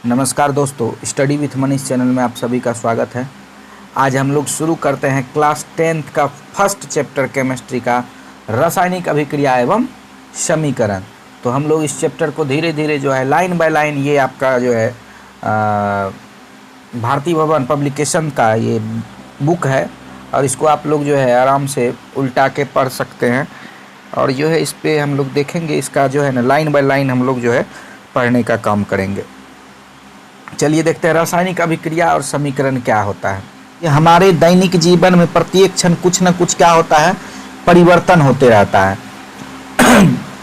नमस्कार दोस्तों, study with Manish channel में आप सभी का स्वागत है। आज हम लोग शुरू करते हैं क्लास 10th का फर्स्ट चैप्टर केमिस्ट्री का रासायनिक अभिक्रिया एवं समीकरण। तो हम लोग इस चैप्टर को धीरे धीरे जो है लाइन बाय लाइन, ये आपका जो है भारतीय भवन पब्लिकेशन का ये बुक है और इसको आप लोग जो है आराम से उल्टा के पढ़ सकते हैं। और जो है इस पर हम लोग देखेंगे, इसका जो है ना लाइन बाय लाइन हम लोग जो है पढ़ने का काम करेंगे। चलिए देखते हैं रासायनिक अभिक्रिया और समीकरण क्या होता है। ये हमारे दैनिक जीवन में प्रत्येक क्षण कुछ न कुछ क्या होता है, परिवर्तन होते रहता है।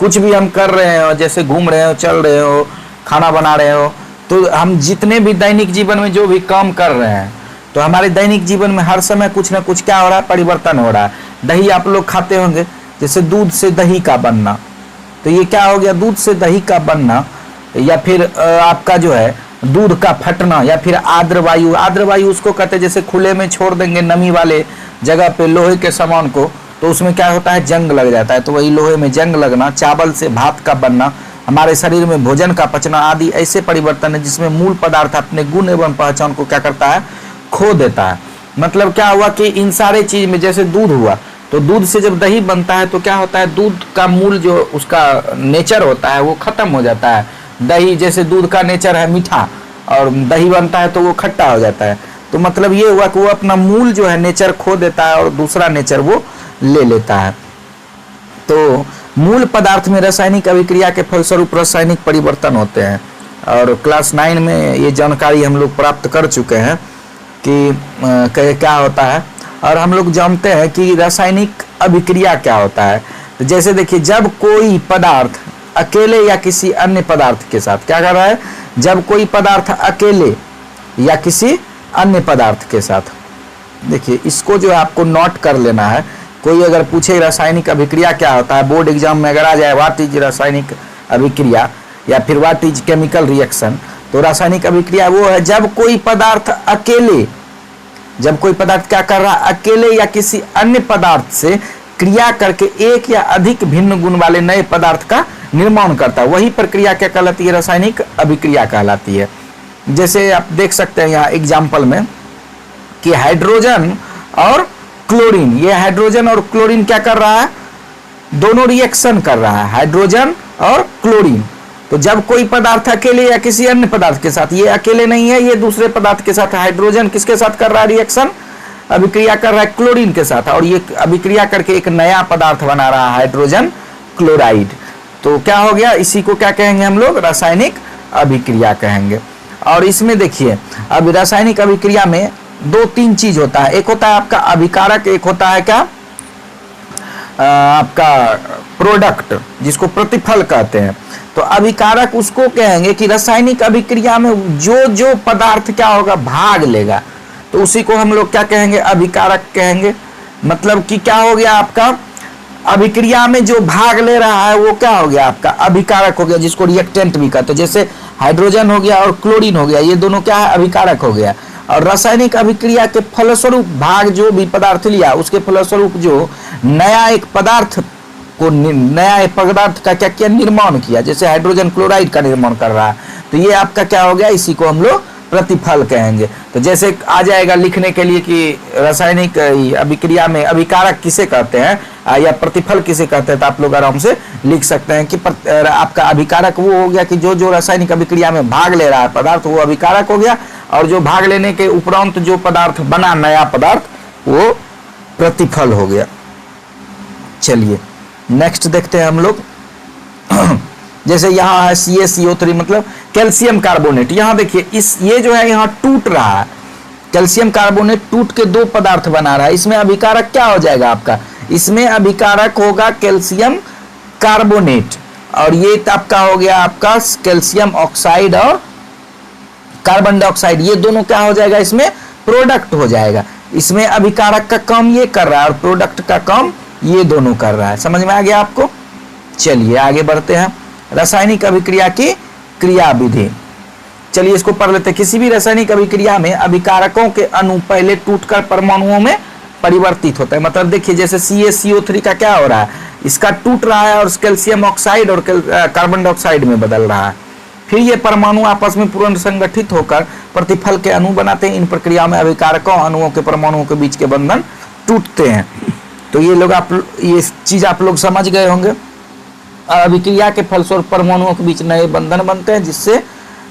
कुछ भी हम कर रहे हो, जैसे घूम रहे हो, चल रहे हो, खाना बना रहे हो, तो हम जितने भी दैनिक जीवन में जो भी काम कर रहे हैं, तो हमारे दैनिक जीवन में हर समय कुछ न कुछ क्या हो रहा है, परिवर्तन हो रहा है। दही आप लोग खाते होंगे, जैसे दूध से दही का बनना, तो ये क्या हो गया, दूध से दही का बनना। या फिर आपका जो है दूध का फटना, या फिर आर्द्र वायु। आर्द्र वायु उसको कहते हैं जैसे खुले में छोड़ देंगे नमी वाले जगह पे लोहे के सामान को, तो उसमें क्या होता है, जंग लग जाता है। तो वही लोहे में जंग लगना, चावल से भात का बनना, हमारे शरीर में भोजन का पचना आदि ऐसे परिवर्तन है जिसमें मूल पदार्थ अपने गुण एवं पहचान को क्या करता है, खो देता है। मतलब क्या हुआ कि इन सारे चीज में, जैसे दूध हुआ, तो दूध से जब दही बनता है तो क्या होता है, दूध का मूल जो उसका नेचर होता है वो खत्म हो जाता है। दही जैसे दूध का नेचर है मीठा और दही बनता है तो वो खट्टा हो जाता है। तो मतलब ये हुआ कि वो अपना मूल जो है नेचर खो देता है और दूसरा नेचर वो ले लेता है। तो मूल पदार्थ में रासायनिक अभिक्रिया के फलस्वरूप रासायनिक परिवर्तन होते हैं। और क्लास 9 में ये जानकारी हम लोग प्राप्त कर चुके हैं कि क्या होता है। और हम लोग जानते हैं कि रासायनिक अभिक्रिया क्या होता है। तो जैसे देखिए, जब कोई पदार्थ अकेले या किसी अन्य पदार्थ के साथ क्या कर रहा है, जब कोई पदार्थ अकेले या किसी अन्य पदार्थ के साथ, देखिए इसको जो है आपको नोट कर लेना है। कोई अगर पूछे रासायनिक अभिक्रिया क्या होता है, बोर्ड एग्जाम में अगर आ जाए व्हाट इज रासायनिक अभिक्रिया या फिर व्हाट इज केमिकल रिएक्शन, तो रासायनिक अभिक्रिया वो है जब कोई पदार्थ अकेले, जब कोई पदार्थ क्या कर रहा है, अकेले या किसी अन्य पदार्थ से क्रिया करके एक या अधिक भिन्न गुण वाले नए पदार्थ का निर्माण करता है, वही प्रक्रिया क्या कहलाती है, रासायनिक अभिक्रिया कहलाती है। जैसे आप देख सकते हैं यहाँ एग्जाम्पल में कि हाइड्रोजन और क्लोरीन, ये हाइड्रोजन और क्लोरीन क्या कर रहा है, दोनों रिएक्शन कर रहा है, हाइड्रोजन और क्लोरीन। तो जब कोई पदार्थ अकेले या किसी अन्य पदार्थ के साथ, ये अकेले नहीं है, ये दूसरे पदार्थ के साथ, हाइड्रोजन किसके साथ कर रहा है, रिएक्शन अभिक्रिया कर रहा है क्लोरीन के साथ, और ये अभिक्रिया करके एक नया पदार्थ बना रहा है, हाइड्रोजन क्लोराइड। तो क्या हो गया, इसी को क्या कहेंगे हम लोग, रासायनिक अभिक्रिया कहेंगे। और इसमें देखिए, अब रासायनिक अभिक्रिया में 2-3 चीज होता है। एक होता है आपका अभिकारक, एक होता है क्या, आपका प्रोडक्ट, जिसको प्रतिफल कहते हैं। तो अभिकारक उसको कहेंगे कि रासायनिक अभिक्रिया में जो जो पदार्थ क्या होगा, भाग लेगा, तो उसी को हम लोग क्या कहेंगे, अभिकारक कहेंगे। मतलब कि क्या हो गया, आपका अभिक्रिया में जो भाग ले रहा है वो क्या हो गया, आपका अभिकारक हो गया, जिसको रिएक्टेंट भी कहते हैं। जैसे हाइड्रोजन हो गया और क्लोरीन हो गया, ये दोनों क्या है, अभिकारक हो गया। और रासायनिक अभिक्रिया के फलस्वरूप भाग जो भी पदार्थ लिया, उसके फलस्वरूप जो नया एक पदार्थ को, नया एक पदार्थ का क्या किया, निर्माण किया। जैसे हाइड्रोजन क्लोराइड का निर्माण कर रहा है, तो ये आपका क्या हो गया, इसी को हम लोग प्रतिफल कहेंगे। तो जैसे आ जाएगा लिखने के लिए कि रासायनिक अभिक्रिया में अभिकारक किसे कहते हैं या प्रतिफल किसे कहते हैं, तो आप लोग आराम से लिख सकते हैं कि आपका अभिकारक वो हो गया कि जो जो रासायनिक अभिक्रिया में भाग ले रहा है पदार्थ, वो अभिकारक हो गया। और जो भाग लेने के उपरांत जो पदार्थ बना, नया पदार्थ, वो प्रतिफल हो गया। चलिए नेक्स्ट देखते हैं हम लोग। जैसे यहाँ है CaCO3, मतलब कैल्शियम कार्बोनेट। यहाँ देखिए ये जो है यहाँ टूट रहा है, कैल्शियम कार्बोनेट टूट के 2 पदार्थ बना रहा है। इसमें अभिकारक क्या हो जाएगा आपका, इसमें अभिकारक होगा कैल्शियम कार्बोनेट, और ये आपका हो गया आपका कैल्शियम ऑक्साइड और कार्बन डाइऑक्साइड, ये दोनों क्या हो जाएगा, इसमें प्रोडक्ट हो जाएगा। इसमें अभिकारक का काम ये कर रहा है और प्रोडक्ट का काम ये दोनों कर रहा है। समझ में आ गया आपको। चलिए आगे बढ़ते हैं, रासायनिक अभिक्रिया की क्रिया विधि। चलिए इसको पढ़ लेते हैं। किसी भी रासायनिक अभिक्रिया में अभिकारकों के अणु पहले टूटकर परमाणुओं में परिवर्तित होता है। मतलब देखिए जैसे CaCO3 का क्या हो रहा है, इसका टूट रहा है और कैल्शियम ऑक्साइड और कार्बन डाइऑक्साइड में बदल रहा है। फिर ये परमाणु आपस में पुनर्संगठित होकर प्रतिफल के अणु बनाते हैं। इन प्रक्रियाओं में अभिकारकों अणुओं के परमाणुओं के बीच के बंधन टूटते हैं। तो ये लोग ये चीज आप लोग समझ गए होंगे। अभिक्रिया के फलस्वरूप परमाणुओं के बीच नए बंधन बनते हैं, जिससे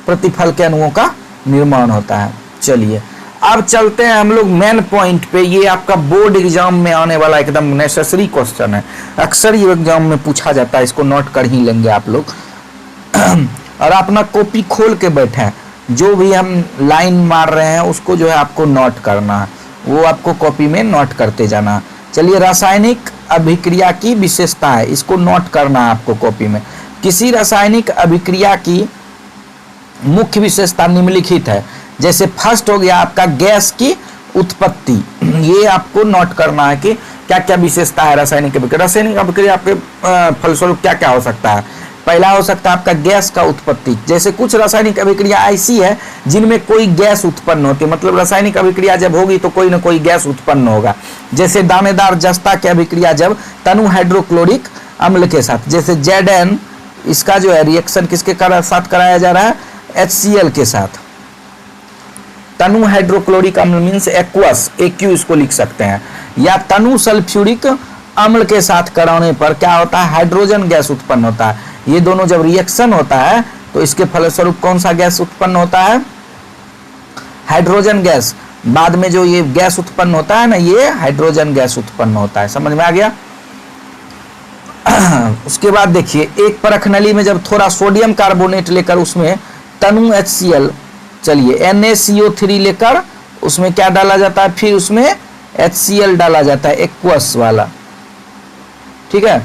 प्रतिफल के अणुओं का निर्माण होता है। चलिए अब चलते हैं हम लोग मेन पॉइंट पे। ये आपका बोर्ड एग्जाम में आने वाला एकदम नेसेसरी क्वेश्चन है, अक्सर ये एग्जाम में पूछा जाता है, इसको नोट कर ही लेंगे आप लोग। और अपना कॉपी खोल के बैठे, जो भी हम लाइन मार रहे हैं उसको जो है आपको नोट करना है, वो आपको कॉपी में नोट करते जाना। चलिए, रासायनिक अभिक्रिया की विशेषता है, इसको नोट करना है आपको कॉपी में। किसी रासायनिक अभिक्रिया की मुख्य विशेषता निम्नलिखित है। जैसे फर्स्ट हो गया आपका गैस की उत्पत्ति, ये आपको नोट करना है कि क्या क्या विशेषता है रासायनिक अभिक्रिया। रासायनिक अभिक्रिया आपके फलस्वरूप क्या क्या हो सकता है। पहला हो सकता है आपका गैस का उत्पत्ति। जैसे कुछ रासायनिक अभिक्रिया ऐसी है जिनमें कोई गैस उत्पन्न होती है, मतलब रासायनिक अभिक्रिया जब होगी तो कोई ना कोई गैस उत्पन्न होगा। जैसे दानेदार जस्ता की अभिक्रिया जब तनु हाइड्रोक्लोरिक अम्ल के साथ, जैसे ZN, इसका जो है रिएक्शन किसके साथ कराया जा रहा है, HCl के साथ। तनु हाइड्रोक्लोरिक अम्ल मीन्स एक्वस, AQ इसको लिख सकते हैं। या तनु सल्फ्यूरिक अम्ल के साथ कराने पर क्या होता है, हाइड्रोजन गैस उत्पन्न होता है। ये दोनों जब रिएक्शन होता है तो इसके फलस्वरूप कौन सा गैस उत्पन्न होता है, हाइड्रोजन गैस। बाद में जो ये गैस उत्पन्न होता है ना, ये हाइड्रोजन गैस उत्पन्न होता है। समझ में आ गया। उसके बाद देखिए, एक परख नली में जब थोड़ा सोडियम कार्बोनेट लेकर उसमें तनु HCl, चलिए NaCO3 लेकर उसमें क्या डाला जाता है, फिर उसमें HCl डाला जाता है, एक्वस वाला, ठीक है।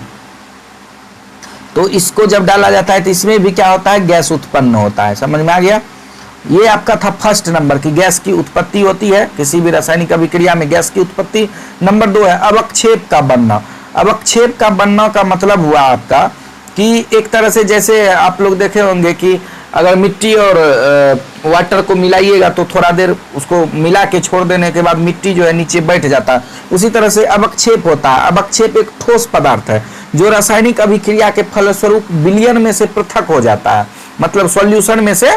तो इसको जब डाला जाता है तो इसमें भी क्या होता है, गैस उत्पन्न होता है। समझ में आ गया। ये आपका था फर्स्ट नंबर की गैस की उत्पत्ति होती है किसी भी रासायनिक अभिक्रिया में, गैस की उत्पत्ति। नंबर 2 है अवक्षेप का बनना। अवक्षेप का बनना का मतलब हुआ आपका कि एक तरह से, जैसे आप लोग देखे होंगे कि अगर मिट्टी और वाटर को मिलाइएगा तो थोड़ा देर उसको मिला के छोड़ देने के बाद मिट्टी जो है नीचे बैठ जाता है, उसी तरह से अवक्षेप होता है। अवक्षेप एक ठोस पदार्थ है जो रासायनिक अभिक्रिया के फलस्वरूप विलयन में से पृथक हो जाता है, मतलब सॉल्यूशन में से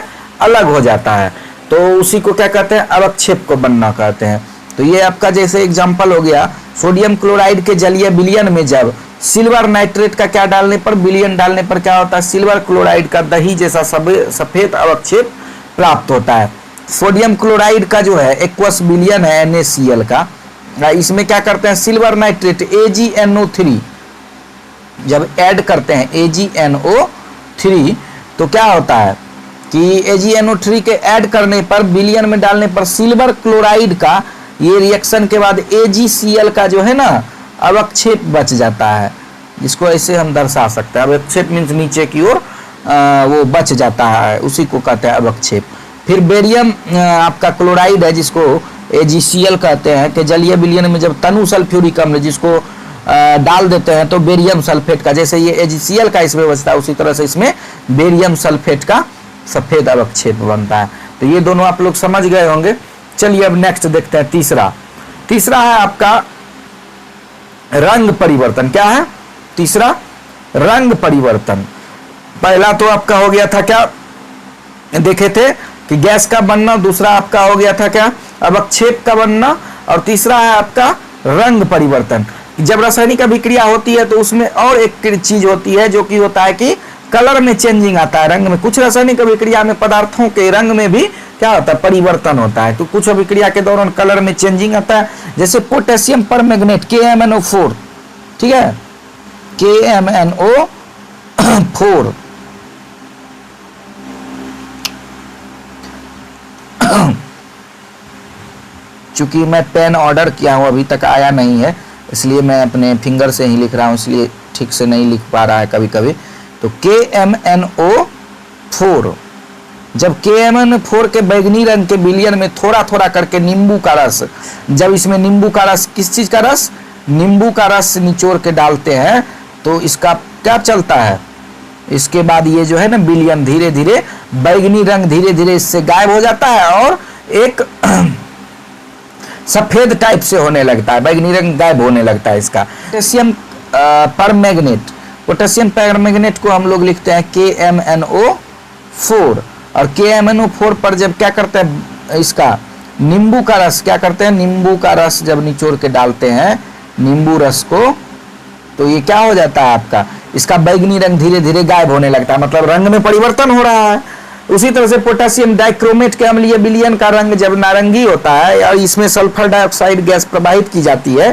अलग हो जाता है। तो उसी को क्या कहते हैं, अवक्षेप को बनना कहते हैं। तो ये आपका जैसे एग्जाम्पल हो गया, सोडियम क्लोराइड के जलीय विलयन में जब सिल्वर नाइट्रेट का क्या डालने पर, विलयन डालने पर क्या होता है, सिल्वर क्लोराइड का दही जैसा सफेद अवक्षेप प्राप्त होता है। सोडियम क्लोराइड का जो है एक्वस विलयन है NaCl का, इसमें क्या करते हैं, सिल्वर नाइट्रेट AgNO3 जब ऐड करते हैं AgNO3 तो क्या होता है कि AgNO3 के ऐड करने पर, विलयन में डालने पर सिल्वर क्लोराइड का ये रिएक्शन के बाद AgCl का जो है ना अवक्षेप बच जाता है, जिसको ऐसे हम दर्शा सकते हैं। अवक्षेप मीन्स नीचे की ओर वो बच जाता है, उसी को कहते हैं अवक्षेप। फिर बेरियम आपका क्लोराइड है जिसको AgCl कहते हैं, कि जलीय विलयन में जब तनु सल्फ्यूरिक अम्ल जिसको डाल देते हैं तो बेरियम सल्फेट का, जैसे ये AgCl का इसमें बचता है उसी तरह से इसमें बेरियम सल्फेट का सफेद अवक्षेप बनता है। तो ये दोनों आप लोग समझ गए होंगे। चलिए अब नेक्स्ट देखते हैं तीसरा है आपका रंग परिवर्तन। क्या है तीसरा, रंग परिवर्तन। पहला तो आपका हो गया था क्या, देखे थे कि गैस का बनना, दूसरा आपका हो गया था क्या, अवक्षेप का बनना, और तीसरा है आपका रंग परिवर्तन। जब रासायनिक अभिक्रिया होती है तो उसमें और एक चीज होती है जो कि होता है कि कलर में चेंजिंग आता है, रंग में। कुछ रासायनिक अभिक्रिया में पदार्थों के रंग में भी क्या होता है, परिवर्तन होता है। तो कुछ अभिक्रिया के दौरान कलर में चेंजिंग आता है, जैसे पोटेशियम परमैंगनेट KMnO4, ठीक है, KMnO4 चूंकि मैं पेन ऑर्डर किया हूं, अभी तक आया नहीं है, इसलिए मैं अपने फिंगर से ही लिख रहा हूं, इसलिए ठीक से नहीं लिख पा रहा है कभी कभी। तो KMnO4, जब KMnO4 के बैगनी रंग के विलयन में थोड़ा थोड़ा करके नींबू का रस, जब इसमें नींबू का रस, किस चीज का रस, नींबू का रस निचोड़ के डालते हैं तो इसका क्या चलता है, इसके बाद ये जो है ना विलयन धीरे धीरे बैगनी रंग धीरे धीरे इससे गायब हो जाता है और एक सफेद टाइप से होने लगता है, बैगनी रंग गायब होने लगता है इसका। पोटेशियम परमैंगनेट, पोटेशियम परमैंगनेट को हम लोग लिखते हैं KMnO4 4 और KMnO4 पर जब क्या करते हैं, इसका नींबू का रस क्या करते हैं, नींबू का रस जब निचोड़ के डालते हैं नींबू रस को, तो ये क्या हो जाता है आपका, इसका बैगनी रंग धीरे धीरे गायब होने लगता है, मतलब रंग में परिवर्तन हो रहा है। उसी तरह से पोटेशियम डाइक्रोमेट के अम्लीय विलयन का रंग जब नारंगी होता है और इसमें सल्फर डाइऑक्साइड गैस प्रवाहित की जाती है,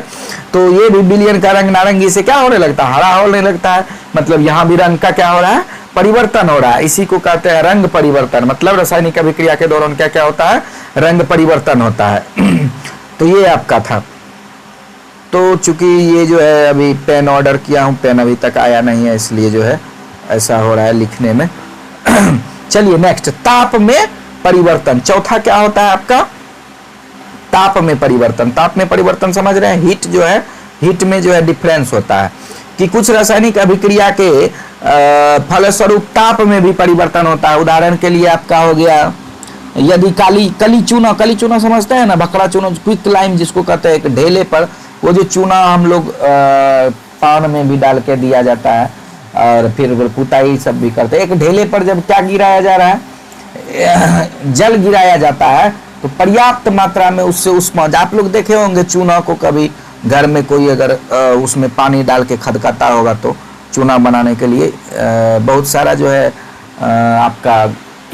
तो ये भी विलयन का रंग नारंगी से क्या होने लगता है, हरा होने लगता है। मतलब यहाँ भी रंग का क्या हो रहा है, परिवर्तन हो रहा है। इसी को कहते हैं रंग परिवर्तन, मतलब रासायनिक अभिक्रिया के दौरान क्या क्या होता है, रंग परिवर्तन होता है। तो ये आपका था। तो चूंकि ये जो है अभी पेन ऑर्डर किया हूँ, पेन अभी तक आया नहीं है, इसलिए जो है ऐसा हो रहा है लिखने में। चलिए नेक्स्ट, ताप में परिवर्तन। चौथा क्या होता है आपका, ताप में परिवर्तन। ताप में परिवर्तन समझ रहे हैं, हीट जो है, हीट में जो है डिफरेंस होता है कि कुछ रासायनिक अभिक्रिया के फलस्वरूप ताप में भी परिवर्तन होता है। उदाहरण के लिए आपका हो गया, यदि कली चूना समझते हैं ना, बकरा चूना, क्विक लाइम जिसको कहते हैं, एक ढेले पर वो जो चूना हम लोग पान में भी डाल के दिया जाता है और फिर कुटाई सब भी करते हैं। एक ढेले पर जब क्या गिराया जा रहा है, जल गिराया जाता है, तो पर्याप्त मात्रा में उससे उष्मा, आप लोग देखे होंगे चूना को कभी घर में कोई अगर उसमें पानी डाल के खदकाता होगा तो चूना बनाने के लिए बहुत सारा जो है आपका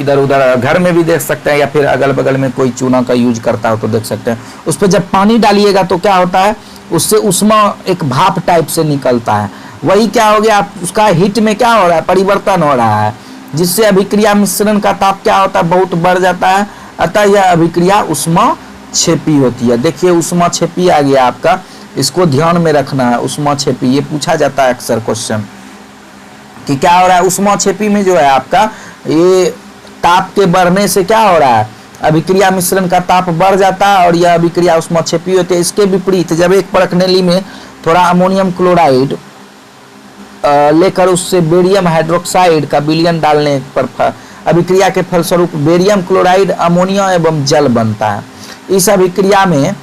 इधर उधर घर में भी देख सकते हैं, या फिर अगल बगल में कोई चूना का यूज करता हो तो देख सकते हैं। उस पर जब पानी डालिएगा तो क्या होता है, उससे उष्मा एक भाप टाइप से निकलता है। वही क्या हो गया, उसका हीट में क्या हो रहा है, परिवर्तन हो रहा है, जिससे अभिक्रिया मिश्रण का ताप क्या होता है, बहुत बढ़ जाता है। अतः यह अभिक्रिया उष्मा छेपी होती है। देखिए उष्मा छेपी आ गया आपका, इसको ध्यान में रखना है। उष्मा छेपी ये पूछा जाता है अक्सर क्वेश्चन कि क्या हो रहा है, उष्मा छेपी में जो है आपका ये ताप के बढ़ने से क्या हो रहा है, अभिक्रिया मिश्रण का ताप बढ़ जाता है और यह अभिक्रिया उष्मा छेपी होती है। इसके विपरीत जब एक परखनेली में थोड़ा अमोनियम क्लोराइड लेकर उससे बेरियम हाइड्रोक्साइड का विलयन डालने पर अभिक्रिया के फलस्वरूप बेरियम क्लोराइड अमोनिया एवं जल बनता है। इस अभिक्रिया में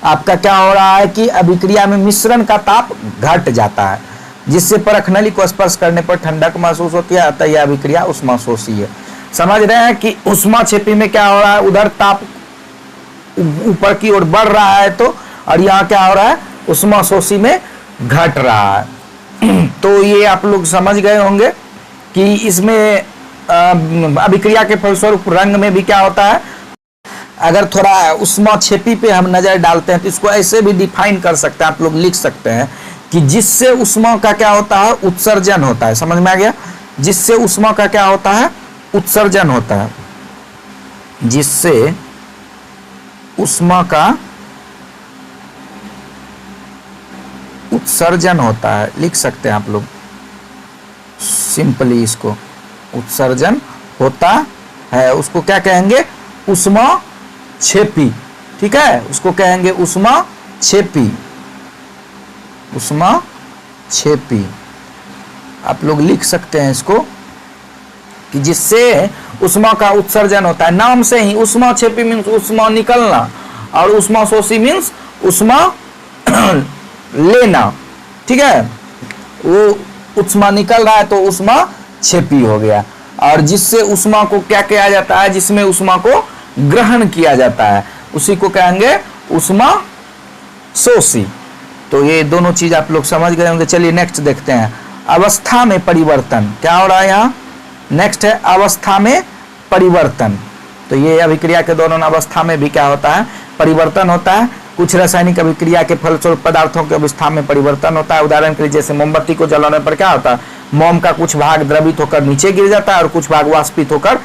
आपका क्या हो रहा है कि अभिक्रिया में मिश्रण का ताप घट जाता है, जिससे परखनली को स्पर्श करने पर ठंडक महसूस होती है। अतः यह अभिक्रिया उष्माशोषी है। समझ रहे हैं कि उष्मा छेपी में क्या हो रहा है, उधर ताप ऊपर की ओर बढ़ रहा है तो, और यहाँ क्या हो रहा है, उष्माशोषी में घट रहा है। तो ये आप लोग समझ गए होंगे कि इसमें अभिक्रिया के फलस्वरूप रंग में भी क्या होता है। अगर थोड़ा उष्मा छेपी पे हम नजर डालते हैं तो इसको ऐसे भी डिफाइन कर सकते हैं, आप लोग लिख सकते हैं कि जिससे उष्मा का क्या होता है, उत्सर्जन होता है। समझ में आ गया, जिससे उष्मा का क्या होता है, उत्सर्जन होता है। जिससे उष्मा का उत्सर्जन होता है, लिख सकते हैं आप लोग सिंपली, इसको उत्सर्जन होता है, उसको क्या कहेंगे, उष्मा छेपी। ठीक है, उसको कहेंगे उष्मा छेपी, उष्मा छेपी। आप लोग लिख सकते हैं इसको कि जिससे उष्मा का उत्सर्जन होता है। नाम से ही उष्मा छेपी मीन्स उष्मा निकलना, और उष्मा शोषी मीन्स उष्मा लेना। ठीक है, वो उष्मा निकल रहा है तो उष्मा छेपी हो गया। और जिससे उष्मा को क्या किया जाता है, जिसमें उष्मा को ग्रहण किया जाता है, उसी को कहेंगे उष्मा शोषी। तो ये दोनों चीज आप लोग समझ गए होंगे। चलिए नेक्स्ट देखते हैं, अवस्था में परिवर्तन। क्या हो रहा है यहाँ, नेक्स्ट है अवस्था में परिवर्तन। तो ये अभिक्रिया के दौरान अवस्था में भी क्या होता है, परिवर्तन होता है। कुछ रासायनिक अभिक्रिया के फलस्वरूप पदार्थों की अवस्था में परिवर्तन होता है। उदाहरण के लिए जैसे मोमबत्ती को जलाने पर क्या होता है, मोम का कुछ भाग द्रवित होकर नीचे गिर जाता है और कुछ भाग वाष्पित होकर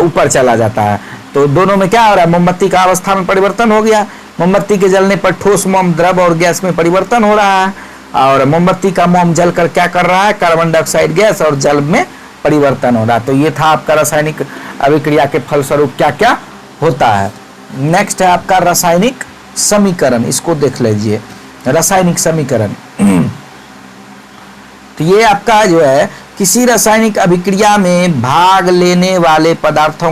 ऊपर चला जाता है। तो दोनों में क्या हो रहा है, मोमबत्ती का अवस्था में परिवर्तन हो गया। मोमबत्ती के जलने पर ठोस मोम द्रव और गैस में परिवर्तन हो रहा है, और मोमबत्ती का मोम जलकर क्या कर रहा है, कार्बन डाइऑक्साइड गैस और जल में परिवर्तन हो रहा है। तो ये था आपका रासायनिक अभिक्रिया के फलस्वरूप क्या क्या होता है। नेक्स्ट है आपका रासायनिक समीकरण, इसको देख लीजिए, रासायनिक समीकरण। तो ये आपका जो है किसी रासायनिक अभिक्रिया में भाग लेने वाले पदार्थों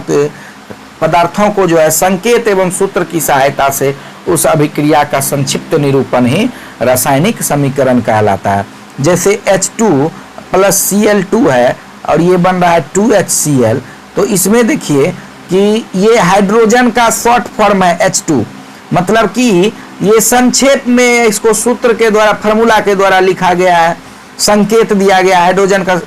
को जो है संकेत एवं सूत्र की सहायता से उस अभिक्रिया का संक्षिप्त निरूपण ही रासायनिक समीकरण कहलाता है। जैसे H2 + Cl2 है और ये बन रहा है 2HCl। तो इसमें देखिए कि ये हाइड्रोजन का शॉर्ट फॉर्म है H2, मतलब कि ये संक्षेप में इसको सूत्र के द्वारा, फार्मूला के द्वारा लिखा गया है, संकेत दिया गया। हाइड्रोजन का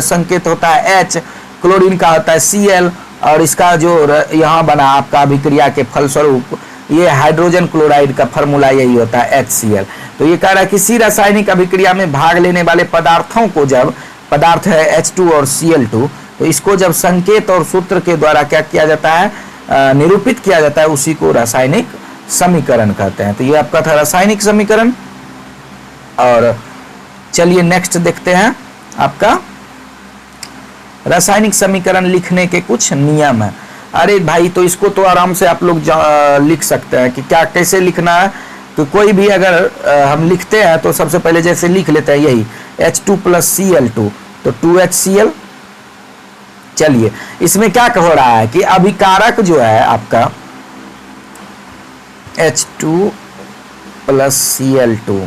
संकेत होता है H, क्लोरीन का होता है Cl, और इसका जो यहाँ बना आपका अभिक्रिया के फलस्वरूप ये हाइड्रोजन क्लोराइड का फार्मूला यही होता है HCl। तो ये कह रहा है किसी रासायनिक अभिक्रिया में भाग लेने वाले पदार्थों को, जब पदार्थ है H2 और Cl2, तो इसको जब संकेत और सूत्र के द्वारा क्या किया जाता है, निरूपित किया जाता है, उसी को रासायनिक समीकरण कहते हैं। तो ये आपका था रासायनिक समीकरण। और चलिए नेक्स्ट देखते हैं आपका रासायनिक समीकरण लिखने के कुछ नियम है। अरे भाई, तो इसको तो आराम से आप लोग लिख सकते हैं कि क्या कैसे लिखना है। तो कोई भी अगर हम लिखते हैं तो सबसे पहले जैसे लिख लेते हैं यही H2 + Cl2, तो 2HCl। चलिए इसमें क्या हो रहा है कि अभिकारक जो है आपका H2 + Cl2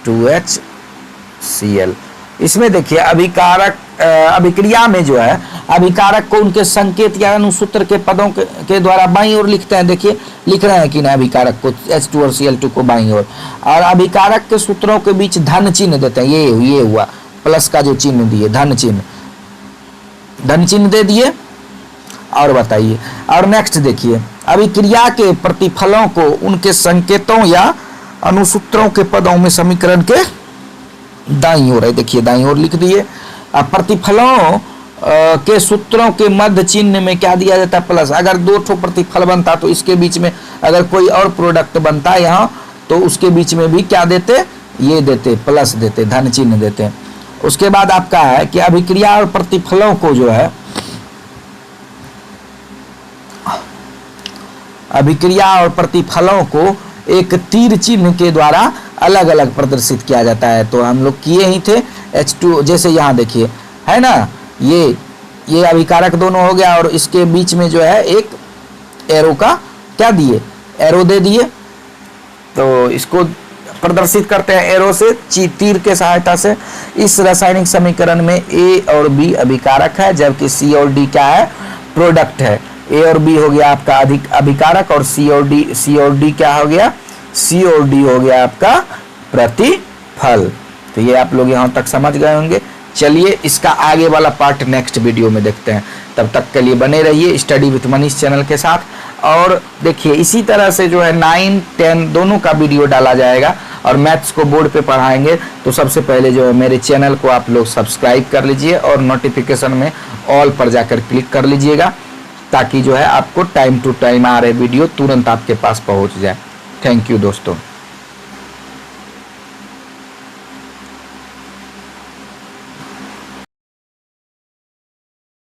2HCl। इसमें देखिए अभिकारक अभिक्रिया में जो है अभिकारक को उनके संकेत या अनुसूत्र के पदों के द्वारा बाईं ओर लिखते हैं। देखिए लिख रहे हैं कि ना, अभिकारक को H2 और Cl2 को बाईं ओर, और अभिकारक के सूत्रों के बीच धन चिन्ह देते हैं। ये हुआ प्लस का जो चिन्ह दिए, धन चिन्ह दे दिए। और बताइए, और नेक्स्ट देखिए, अभिक्रिया के प्रतिफलों को उनके संकेतों या अनुसूत्रों के पदों में समीकरण के दाईं ओर है, देखिए दाईं ओर लिख दिए। अब प्रतिफलों के सूत्रों के मध्य चिन्ह में क्या दिया जाता है, प्लस। अगर दो ठो प्रतिफल बनता तो इसके बीच में अगर कोई और प्रोडक्ट बनता यहाँ, तो उसके बीच में भी क्या देते, ये देते, प्लस देते, धन चिन्ह देते। उसके बाद आपका है कि अभिक्रिया और प्रतिफलों को जो है, अभिक्रिया और प्रतिफलों को एक तीर चिन्ह के द्वारा अलग अलग प्रदर्शित किया जाता है। तो हम लोग किए ही थे H2, जैसे यहाँ देखिए है ना, ये अभिकारक दोनों हो गया, और इसके बीच में जो है एक एरो का क्या दिए, एरो दे दिए। तो इसको प्रदर्शित करते हैं एरो से, तीर के सहायता से। इस रासायनिक समीकरण में A और B अभिकारक है, जबकि C और D क्या है, प्रोडक्ट है। A और B हो गया आपका अभिकारक, और C और D क्या हो गया, C और D हो गया आपका प्रतिफल। तो ये आप लोग यहाँ तक समझ गए होंगे। चलिए इसका आगे वाला पार्ट नेक्स्ट वीडियो में देखते हैं। तब तक के लिए बने रहिए स्टडी विथ मनीष चैनल के साथ। और देखिए इसी तरह से जो है 9, 10 दोनों का वीडियो डाला जाएगा, और मैथ्स को बोर्ड पे पढ़ाएंगे। तो सबसे पहले जो है मेरे चैनल को आप लोग सब्सक्राइब कर लीजिए, और नोटिफिकेशन में ऑल पर जाकर क्लिक कर लीजिएगा, ताकि जो है आपको टाइम टू टाइम आ रहे वीडियो तुरंत आपके पास पहुंच जाए। थैंक यू दोस्तों।